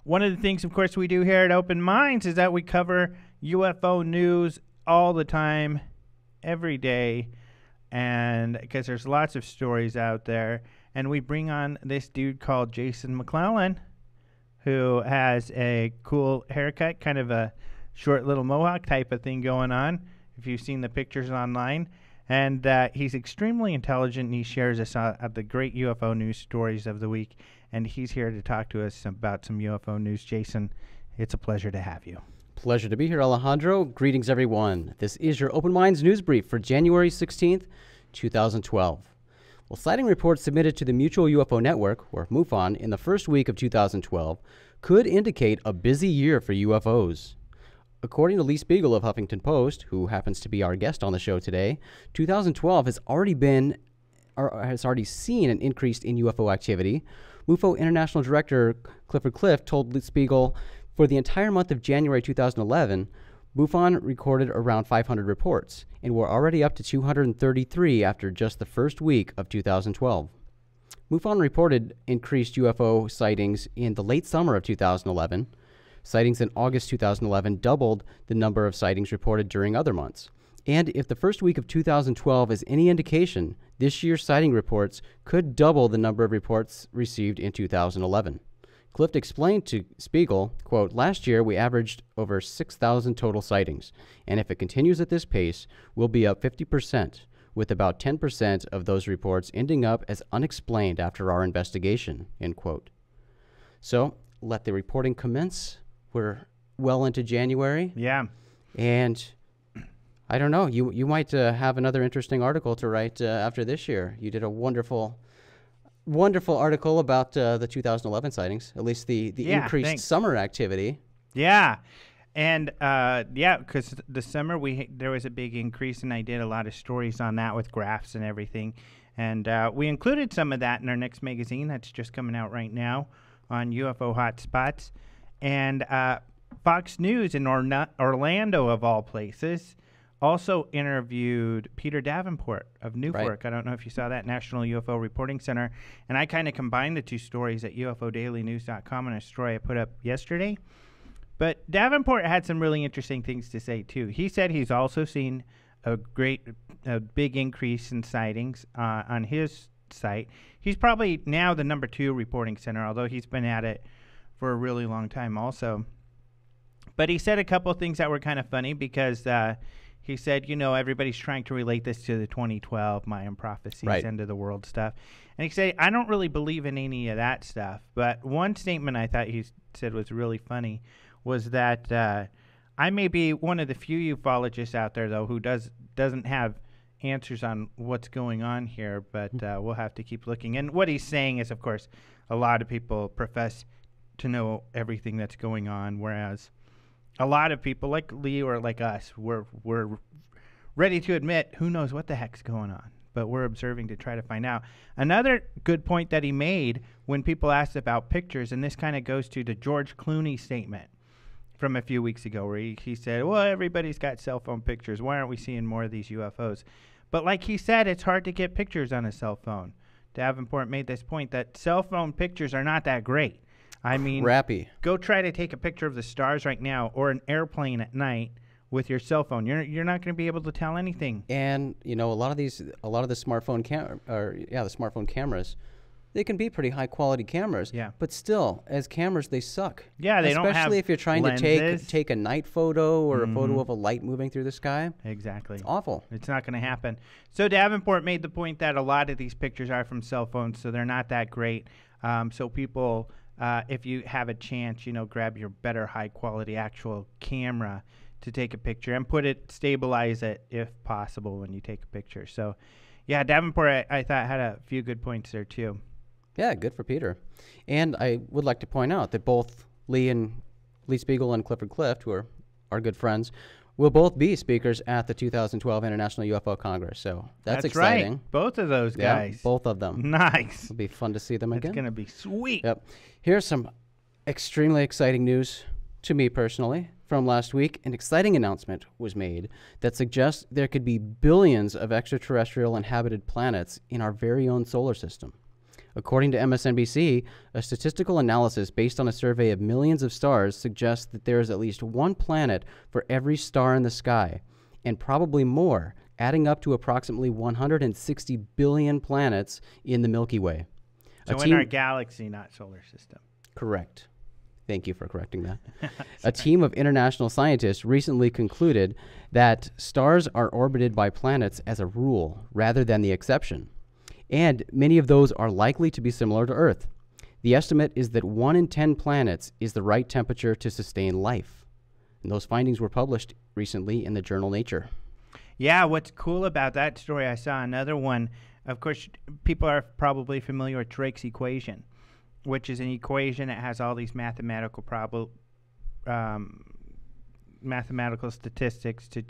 One of the things, of course, we do here at Open Minds is that we cover UFO news all the time, every day, and because there's lots of stories out there. And we bring on this dude called Jason McClellan, who has a cool haircut, kind of a short little mohawk type of thing going on, if you've seen the pictures online. And he's extremely intelligent, and he shares us the great UFO news stories of the week. And he's here to talk to us about some UFO news. Jason, it's a pleasure to have you. Pleasure to be here, Alejandro. Greetings, everyone. This is your Open Minds News Brief for January 16th, 2012. Well, sighting reports submitted to the Mutual UFO Network, or MUFON, in the first week of 2012 could indicate a busy year for UFOs. According to Lee Spiegel of Huffington Post, who happens to be our guest on the show today, 2012 has already seen an increase in UFO activity. MUFO International Director Clifford Clift told Lee Spiegel for the entire month of January 2011, MUFON recorded around 500 reports, and we're already up to 233 after just the first week of 2012. MUFON reported increased UFO sightings in the late summer of 2011. Sightings in August 2011 doubled the number of sightings reported during other months. And if the first week of 2012 is any indication, this year's sighting reports could double the number of reports received in 2011. Clift explained to Spiegel, quote, "Last year we averaged over 6,000 total sightings, and if it continues at this pace, we'll be up 50%, with about 10% of those reports ending up as unexplained after our investigation," end quote. So, let the reporting commence. We're well into January. Yeah. And I don't know, you might have another interesting article to write after this year. You did a wonderful article about the 2011 sightings, at least the increased summer activity. Yeah. And, because the summer there was a big increase, and I did a lot of stories on that with graphs and everything. And we included some of that in our next magazine that's just coming out right now on UFO Hotspots. And Fox News in Orlando, of all places, also interviewed Peter Davenport of Newfork. Right. I don't know if you saw that, National UFO Reporting Center. And I kind of combined the two stories at UFOdailynews.com in a story I put up yesterday. But Davenport had some really interesting things to say, too. He said he's also seen a big increase in sightings on his site. He's probably now the number 2 reporting center, although he's been at it for a really long time also. But he said a couple of things that were kind of funny because he said, everybody's trying to relate this to the 2012 Mayan prophecies, right, end of the world stuff. And he said, I don't really believe in any of that stuff. But one statement I thought he said was really funny was that I may be one of the few ufologists out there, though, who doesn't have answers on what's going on here, but we'll have to keep looking. And what he's saying is, of course, a lot of people profess to know everything that's going on, whereas a lot of people like Lee or like us, we're ready to admit who knows what the heck's going on, but we're observing to try to find out. Another good point that he made when people asked about pictures, and this kind of goes to the George Clooney statement from a few weeks ago, where he said, well, everybody's got cell phone pictures. Why aren't we seeing more of these UFOs? But like he said, it's hard to get pictures on a cell phone. Davenport made this point that cell phone pictures are not that great. I mean, crappy. Go try to take a picture of the stars right now or an airplane at night with your cell phone. You're not going to be able to tell anything. And a lot of the smartphone smartphone cameras, they can be pretty high quality cameras. Yeah. But still, as cameras, they suck. Yeah, they don't have especially if you're trying lenses. to take a night photo or a photo of a light moving through the sky. Exactly. It's awful. It's not going to happen. So Davenport made the point that a lot of these pictures are from cell phones, so they're not that great. So people, if you have a chance, grab your better high quality actual camera to take a picture and stabilize it if possible when you take a picture. So, yeah, Davenport, I thought had a few good points there too. Yeah, good for Peter. And I would like to point out that both Lee Spiegel and Clifford Clift, who are our good friends, will both be speakers at the 2012 International UFO Congress. So that's exciting. Right. Both of those guys. Yeah, both of them. Nice. It'll be fun to see them again. It's going to be sweet. Yep. Here's some extremely exciting news to me personally from last week. An exciting announcement was made that suggests there could be billions of extraterrestrial inhabited planets in our very own solar system. According to MSNBC, a statistical analysis based on a survey of millions of stars suggests that there is at least one planet for every star in the sky, and probably more, adding up to approximately 160 billion planets in the Milky Way. So in our galaxy, not solar system. Correct. Thank you for correcting that. A team of international scientists recently concluded that stars are orbited by planets as a rule rather than the exception, and many of those are likely to be similar to Earth. The estimate is that 1 in 10 planets is the right temperature to sustain life. And those findings were published recently in the journal Nature. Yeah, what's cool about that story, I saw another one. Of course, people are probably familiar with Drake's equation, which is an equation that has all these mathematical statistics to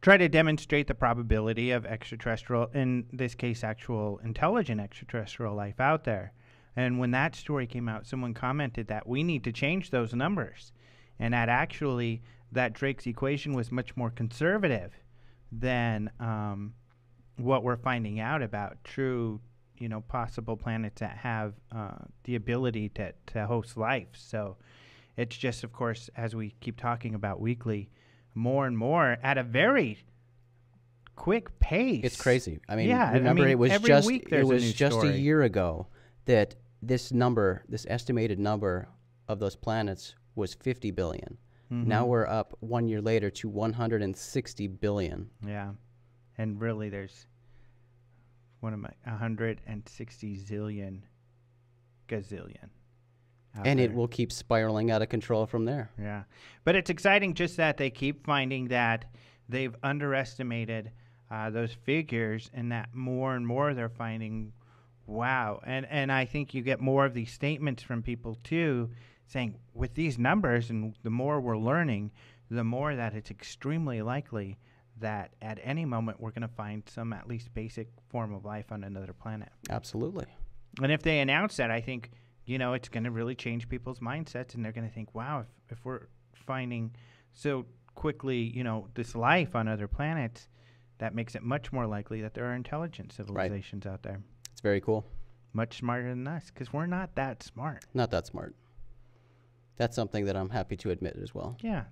try to demonstrate the probability of extraterrestrial, in this case, actual intelligent extraterrestrial life out there. And when that story came out, someone commented that we need to change those numbers, and that actually that Drake's equation was much more conservative than what we're finding out about true, possible planets that have the ability to host life. So it's just, of course, as we keep talking about weekly, more and more at a very quick pace. It's crazy. I mean, yeah, remember, it was just story. A year ago that this estimated number of those planets was 50 billion. Mm-hmm. Now we're up 1 year later to 160 billion. Yeah. And really there's 160 zillion gazillion. And it will keep spiraling out of control from there. Yeah. But it's exciting just that they keep finding that they've underestimated those figures, and that more and more they're finding, wow. And I think you get more of these statements from people, too, saying with these numbers and the more we're learning, the more that it's extremely likely that at any moment we're going to find some at least basic form of life on another planet. Absolutely. And if they announce that, I think, it's going to really change people's mindsets, and they're going to think, wow, if we're finding so quickly, this life on other planets, that makes it much more likely that there are intelligent civilizations out there. It's very cool. Much smarter than us, because we're not that smart. Not that smart. That's something that I'm happy to admit as well. Yeah.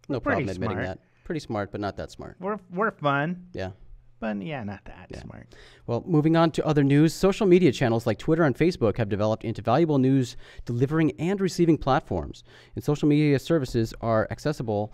No problem admitting that. Pretty smart, but not that smart. We're fun. Yeah. But yeah, not that smart. Well, moving on to other news, social media channels like Twitter and Facebook have developed into valuable news delivering and receiving platforms. And social media services are accessible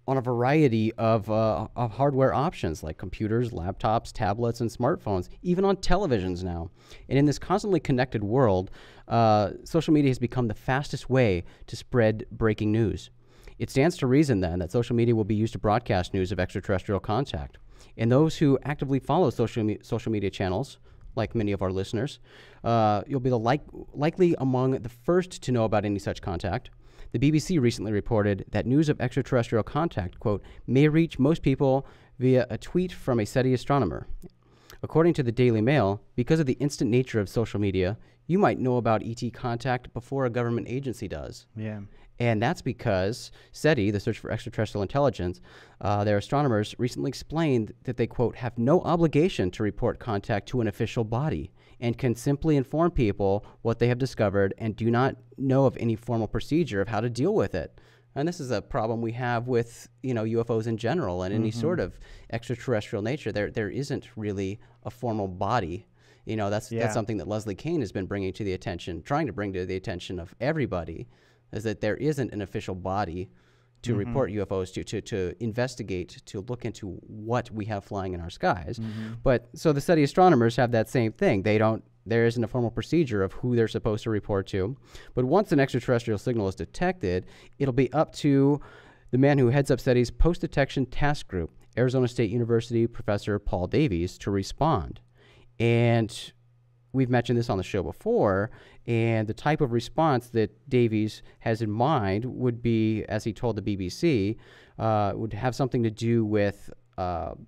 on a variety of hardware options like computers, laptops, tablets, and smartphones, even on televisions now. And in this constantly connected world, social media has become the fastest way to spread breaking news. It stands to reason, then, that social media will be used to broadcast news of extraterrestrial contact. And those who actively follow social media channels, like many of our listeners, you'll be likely among the first to know about any such contact. The BBC recently reported that news of extraterrestrial contact, quote, may reach most people via a tweet from a SETI astronomer. According to the Daily Mail, because of the instant nature of social media, you might know about ET contact before a government agency does. Yeah. And that's because SETI, the Search for Extraterrestrial Intelligence, their astronomers recently explained that they, quote, have no obligation to report contact to an official body and can simply inform people what they have discovered and do not know of any formal procedure of how to deal with it. And this is a problem we have with, UFOs in general and any sort of extraterrestrial nature. There isn't really a formal body. That's something that Leslie Kean has been trying to bring to the attention of everybody, is that there isn't an official body to report UFOs, to investigate, to look into what we have flying in our skies. But so the SETI astronomers have that same thing. There isn't a formal procedure of who they're supposed to report to. But once an extraterrestrial signal is detected, it'll be up to the man who heads up SETI's Post-Detection Task Group, Arizona State University professor Paul Davies, to respond. And we've mentioned this on the show before, and the type of response that Davies has in mind would be, as he told the BBC, would have something to do with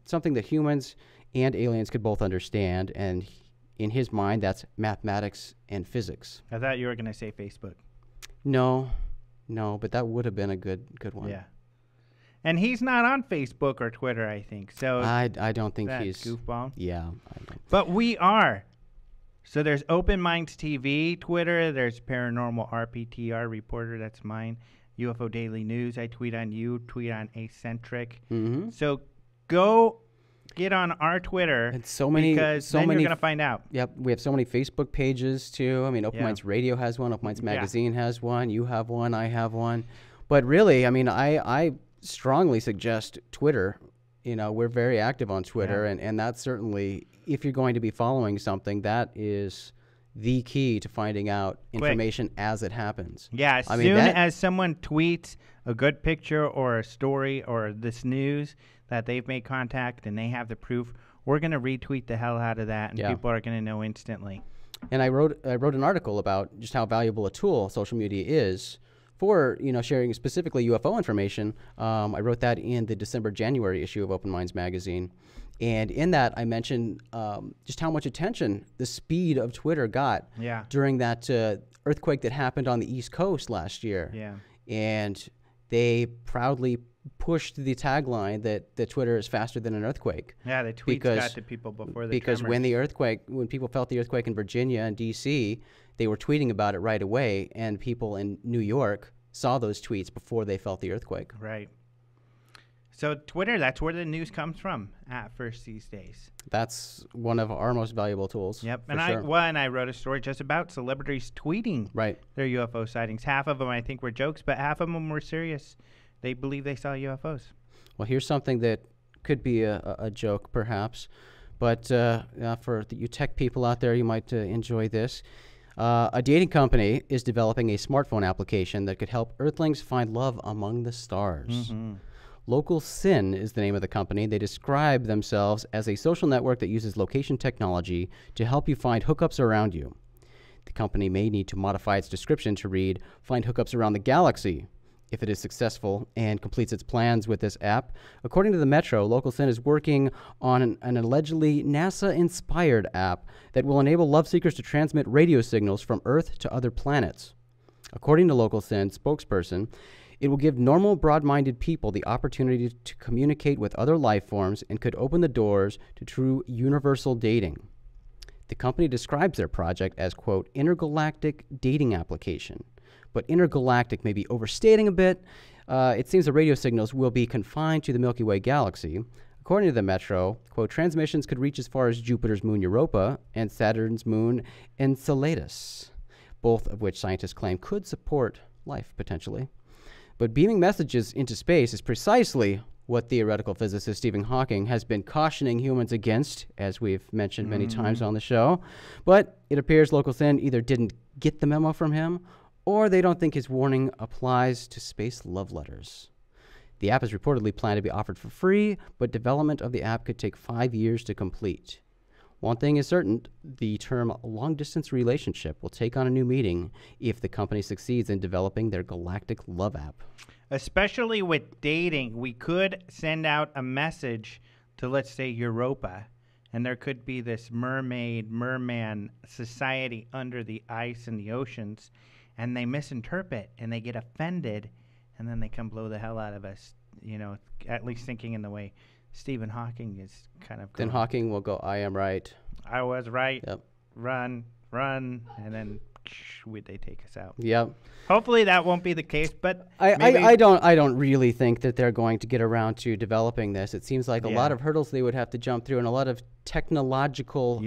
something that humans and aliens could both understand, and in his mind, that's mathematics and physics. I thought you were going to say Facebook. No, but that would have been a good one. Yeah. And he's not on Facebook or Twitter, I think. So I don't think that he's goofball. Yeah, I don't. But we are. So there's Open Minds TV, Twitter. There's Paranormal RPTR Reporter. That's mine. UFO Daily News. I tweet on you. Tweet on Eccentric. So go get on our Twitter. And so many, because so then many you're going to find out. Yep, we have so many Facebook pages too. I mean, Open Minds Radio has one. Open Minds Magazine has one. You have one. I have one. But really, I mean, I strongly suggest Twitter. You know, we're very active on Twitter, and that's certainly, if you're going to be following something, that is the key to finding out information as it happens. Yeah, as soon as someone tweets a good picture or a story or this news that they've made contact and they have the proof, we're going to retweet the hell out of that, and people are going to know instantly. And I wrote an article about just how valuable a tool social media is for, you know, sharing specifically UFO information. I wrote that in the December-January issue of Open Minds Magazine. And in that, I mentioned just how much attention the speed of Twitter got during that earthquake that happened on the East Coast last year. And they proudly pushed the tagline that Twitter is faster than an earthquake. Yeah, the tweets got to people before the Because tremors. when people felt the earthquake in Virginia and D.C., they were tweeting about it right away, and people in New York saw those tweets before they felt the earthquake. Right. So Twitter, that's where the news comes from at first these days. That's one of our most valuable tools. Yep. And I wrote a story just about celebrities tweeting their UFO sightings. Half of them I think were jokes, but half of them were serious. They believe they saw UFOs. Well, here's something that could be a joke perhaps, but for you tech people out there, you might enjoy this. A dating company is developing a smartphone application that could help Earthlings find love among the stars. Local Sin is the name of the company. They describe themselves as a social network that uses location technology to help you find hookups around you. The company may need to modify its description to read, "Find hookups around the galaxy," if it is successful and completes its plans with this app. According to the Metro, Local Sin is working on an allegedly NASA-inspired app that will enable love seekers to transmit radio signals from Earth to other planets. According to Local Sin spokesperson, it will give normal, broad-minded people the opportunity to communicate with other life forms and could open the doors to true universal dating. The company describes their project as, quote, intergalactic dating application. But intergalactic may be overstating a bit. It seems the radio signals will be confined to the Milky Way galaxy. According to the Metro, quote, transmissions could reach as far as Jupiter's moon Europa and Saturn's moon Enceladus, both of which scientists claim could support life, potentially. But beaming messages into space is precisely what theoretical physicist Stephen Hawking has been cautioning humans against, as we've mentioned many times on the show. But it appears Local Sin either didn't get the memo from him, or they don't think his warning applies to space love letters. The app is reportedly planned to be offered for free, but development of the app could take 5 years to complete. One thing is certain, the term long-distance relationship will take on a new meaning if the company succeeds in developing their galactic love app. Especially with dating, we could send out a message to, let's say, Europa, and there could be this merman society under the ice and the oceans, and they misinterpret and they get offended, and then they come blow the hell out of us, you know, at least thinking in the way Stephen Hawking is kind of going. Then Hawking will go, "I am right. I was right. Yep. Run," and then would they take us out? Yep. Hopefully that won't be the case, but I don't really think that they're going to get around to developing this. It seems like a lot of hurdles they would have to jump through and a lot of technological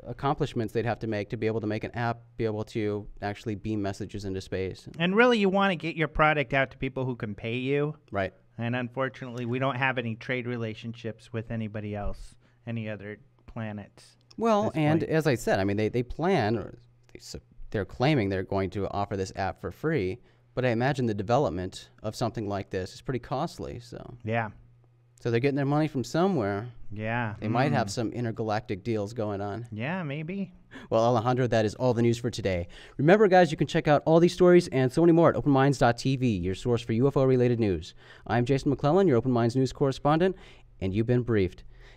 accomplishments they'd have to make to be able to make an app, be able to actually beam messages into space. And really, you want to get your product out to people who can pay you. Right. And unfortunately, we don't have any trade relationships with anybody else, any other planets. Well, and as I said, I mean, they plan, or they're claiming they're going to offer this app for free, but I imagine the development of something like this is pretty costly. So so they're getting their money from somewhere. Yeah. They might have some intergalactic deals going on. Yeah, maybe. Well, Alejandro, that is all the news for today. Remember, guys, you can check out all these stories and so many more at openminds.tv, your source for UFO-related news. I'm Jason McClellan, your Open Minds news correspondent, and you've been briefed.